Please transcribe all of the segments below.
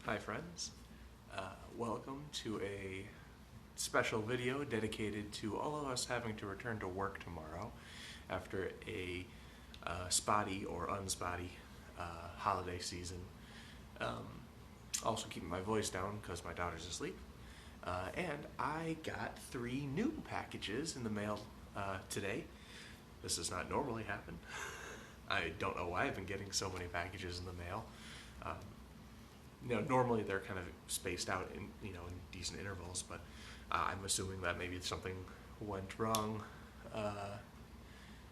Hi friends, welcome to a special video dedicated to all of us having to return to work tomorrow after a spotty or unspotty holiday season. Also keeping my voice down because my daughter's asleep. And I got 3 new packages in the mail today. This does not normally happen. I don't know why I've been getting so many packages in the mail. Normally they're kind of spaced out in in decent intervals, but I'm assuming that maybe something went wrong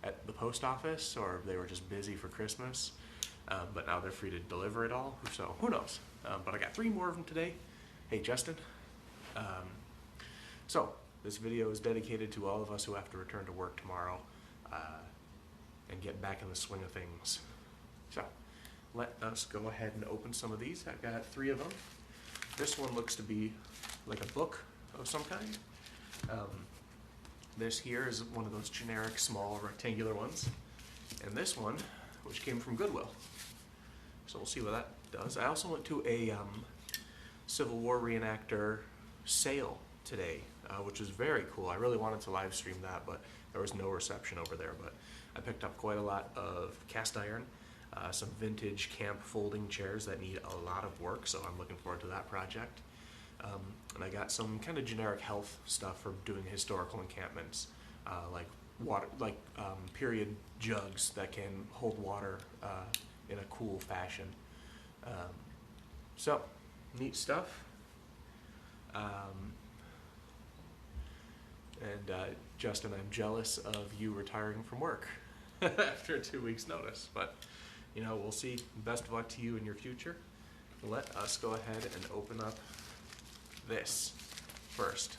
at the post office, or they were just busy for Christmas. But now they're free to deliver it all, so who knows? But I got 3 more of them today. Hey Justin. So this video is dedicated to all of us who have to return to work tomorrow and get back in the swing of things. So let us go ahead and open some of these. I've got 3 of them. This one looks to be like a book of some kind. This here is one of those generic small rectangular ones. And this one, which came from Goodwill. So we'll see what that does. I also went to a Civil War reenactor sale today, which was very cool. I really wanted to live stream that, but there was no reception over there. But I picked up quite a lot of cast iron, some vintage camp folding chairs that need a lot of work, so I'm looking forward to that project. And I got some kind of generic health stuff for doing historical encampments, like water, period jugs that can hold water in a cool fashion. So neat stuff. Justin, I'm jealous of you retiring from work after a 2 weeks notice, but we'll see. Best of luck to you in your future. Let us go ahead and open up this first,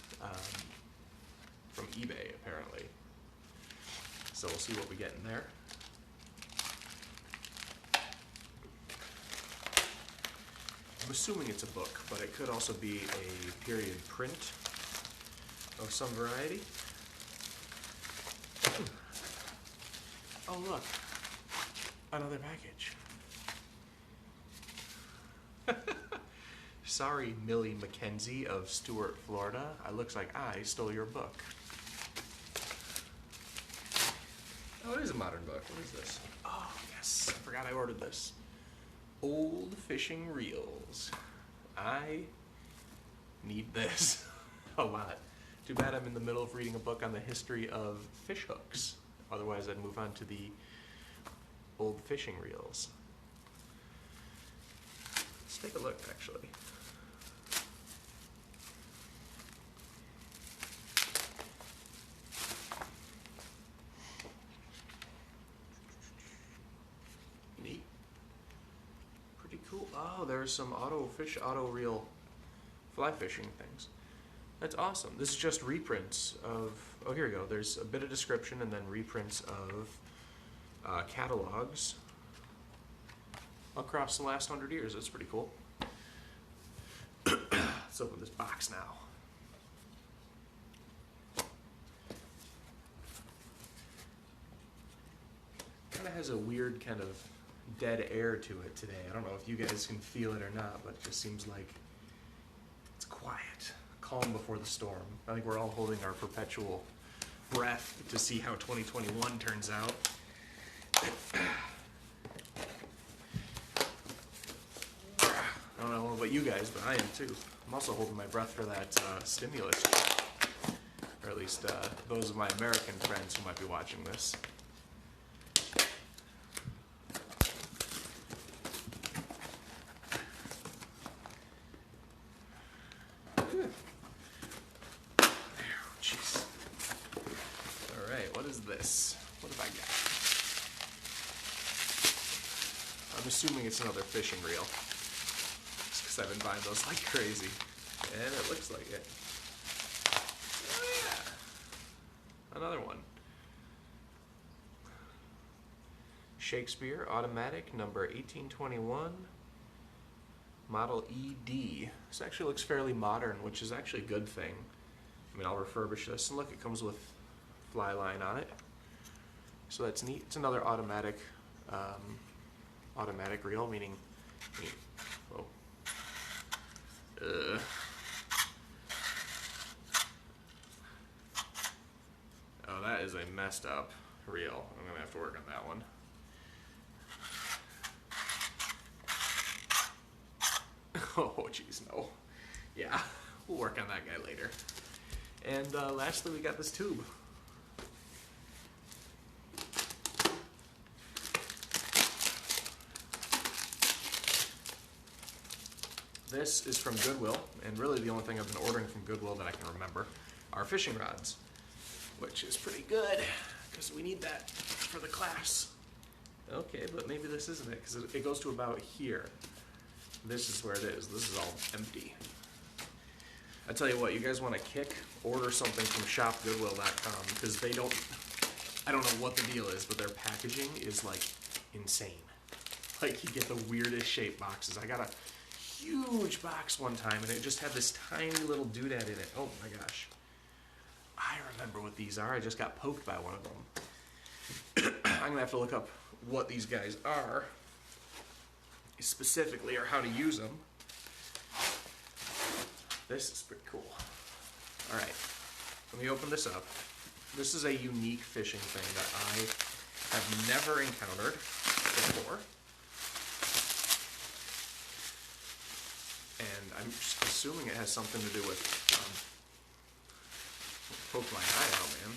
from eBay apparently. So we'll see what we get in there. I'm assuming it's a book, but it could also be a period print of some variety. Oh look, another package. Sorry, Millie McKenzie of Stuart, Florida. It looks like I stole your book. Oh, it is a modern book. What is this? Oh, yes. I forgot I ordered this. Old fishing reels. I need this a lot. Too bad I'm in the middle of reading a book on the history of fish hooks. Otherwise, I'd move on to the old fishing reels. Let's take a look, actually. Neat. Pretty cool. Oh, there's some auto reel fly fishing things. That's awesome. This is just reprints of, oh, here we go. There's a bit of description and then reprints of catalogs across the last 100 years. That's pretty cool. Let's open this box now. Kind of has a weird kind of dead air to it today. I don't know if you guys can feel it or not, but it just seems like it's quiet. Calm before the storm. I think we're all holding our perpetual breath to see how 2021 turns out. I don't know about you guys, but I am too. I'm also holding my breath for that stimulus check. Or at least those of my American friends who might be watching this. What is this? What have I got? I'm assuming it's another fishing reel. Just because I've been buying those like crazy. And it looks like it. Oh yeah! Another one. Shakespeare, automatic, number 1821. Model ED. This actually looks fairly modern, which is actually a good thing. I mean, I'll refurbish this. And look, it comes with fly line on it, so that's neat. It's another automatic reel, meaning, oh, messed up reel. I'm gonna have to work on that one. Oh, jeez, no. Yeah, we'll work on that guy later. And lastly, we got this tube. This is from Goodwill, and really the only thing I've been ordering from Goodwill that I can remember are fishing rods, which is pretty good, because we need that for the class. Okay, but maybe this isn't it, because it goes to about here. This is where it is. This is all empty. I tell you what, you guys want a kick? Order something from shopgoodwill.com, because they don't, I don't know what the deal is, but their packaging is like insane. Like, you get the weirdest shaped boxes. I got a huge box one time, and it just had this tiny little doodad in it. Oh my gosh. I remember what these are. I just got poked by one of them. I'm gonna have to look up what these guys are specifically, or how to use them. This is pretty cool. All right, let me open this up. This is a unique fishing thing that I have never encountered before. And I'm just assuming it has something to do with, poke my eye out, man.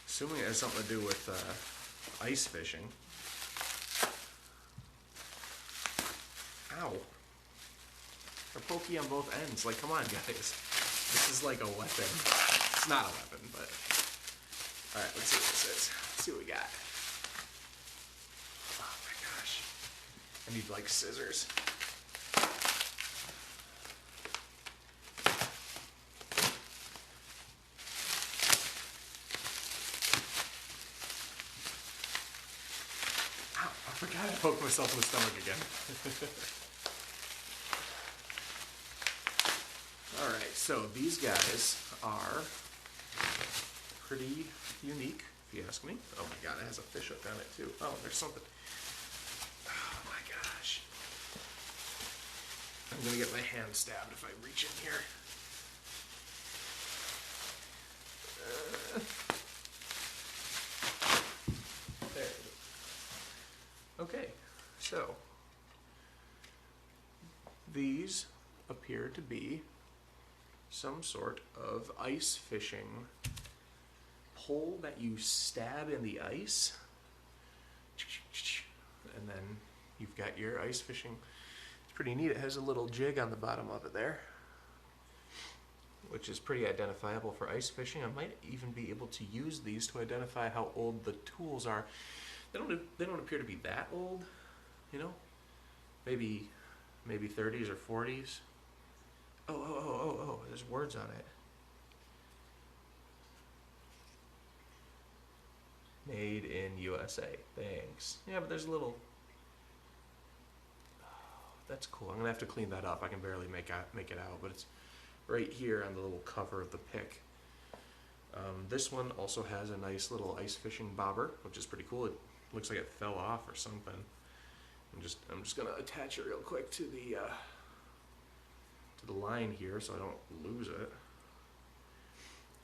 Assuming it has something to do with ice fishing. Ow. They're pokey on both ends. Like, come on, guys. This is like a weapon. It's not a weapon, but... Alright, let's see what this is. Let's see what we got. Oh my gosh. I need, like, scissors. I forgot I poked myself in the stomach again. Alright, so these guys are pretty unique, if you ask me. Oh my god, it has a fish hook on it too. Oh, there's something. Oh my gosh. I'm gonna get my hand stabbed if I reach in here. There it is. Okay, so these appear to be some sort of ice fishing pole that you stab in the ice, and then you've got your ice fishing. It's pretty neat. It has a little jig on the bottom of it there, which is pretty identifiable for ice fishing. I might even be able to use these to identify how old the tools are. They don't appear to be that old, you know? Maybe 30s or 40s. Oh, there's words on it. Made in USA. Thanks. Yeah, but there's a little... Oh, that's cool. I'm going to have to clean that up. I can barely make it out, but it's right here on the little cover of the pick. This one also has a nice little ice fishing bobber, which is pretty cool. It looks like it fell off or something. I'm just gonna attach it real quick to the line here so I don't lose it.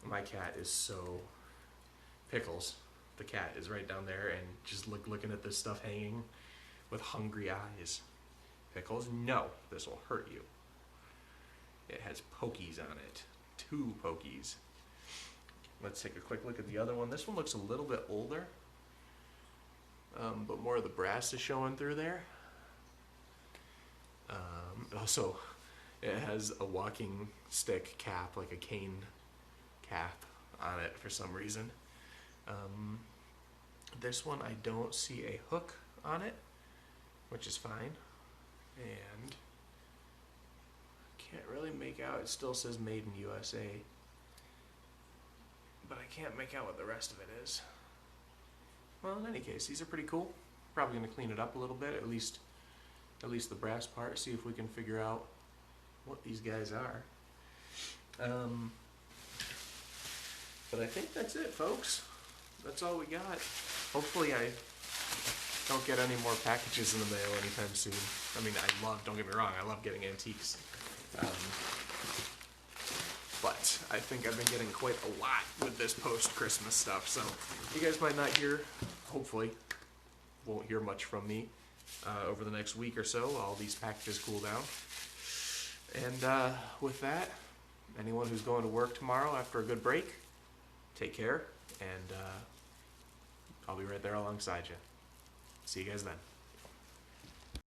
My cat is so... Pickles, the cat, is right down there and just looking at this stuff hanging with hungry eyes. Pickles, no, this will hurt you. It has pokies on it. 2 pokies. Let's take a quick look at the other one. This one looks a little bit older, but more of the brass is showing through there. Also, it has a walking stick cap, like a cane cap on it for some reason. This one I don't see a hook on it, which is fine. And can't really make out, it still says made in USA, but I can't make out what the rest of it is. Well, in any case, these are pretty cool. Probably going to clean it up a little bit, at least the brass part, see if we can figure out what these guys are. But I think that's it, folks. That's all we got. Hopefully I don't get any more packages in the mail anytime soon. I mean, don't get me wrong, I love getting antiques. but I think I've been getting quite a lot with this post-Christmas stuff, so you guys might not hear, hopefully, won't hear much from me over the next week or so while these packages cool down. And with that, anyone who's going to work tomorrow after a good break, take care, and I'll be right there alongside you. See you guys then.